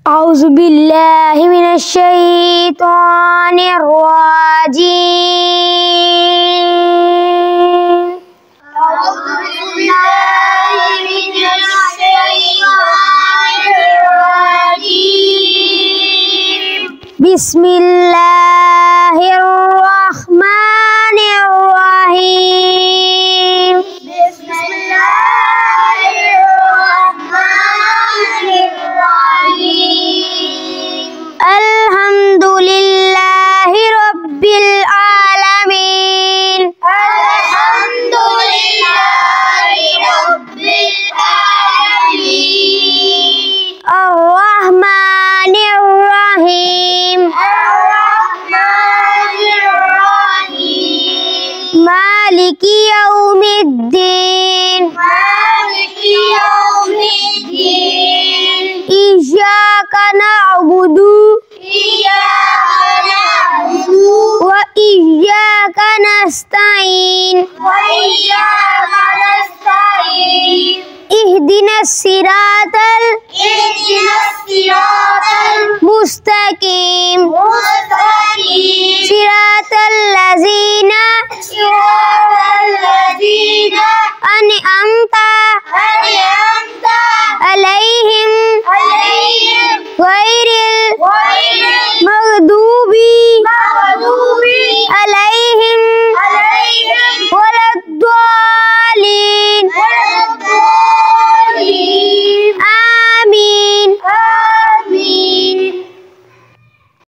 أعوذ بالله من الشيطان الرجيم. أعوذ بالله من الشيطان الرجيم. بسم الله الرحمن الرحيم. بسم الله الرحمن الرحيم. الحمد لله رب العالمين. الحمد لله رب العالمين. الرحمن الرحيم. الرحمن الرحيم. مالك يوم الدين. مالك يوم الدين. إياك نعبد إياك نعبد وإياك نستعين. وإياك نستعين. اهدنا الصراط المستقيم. صراط الذين صراط الذين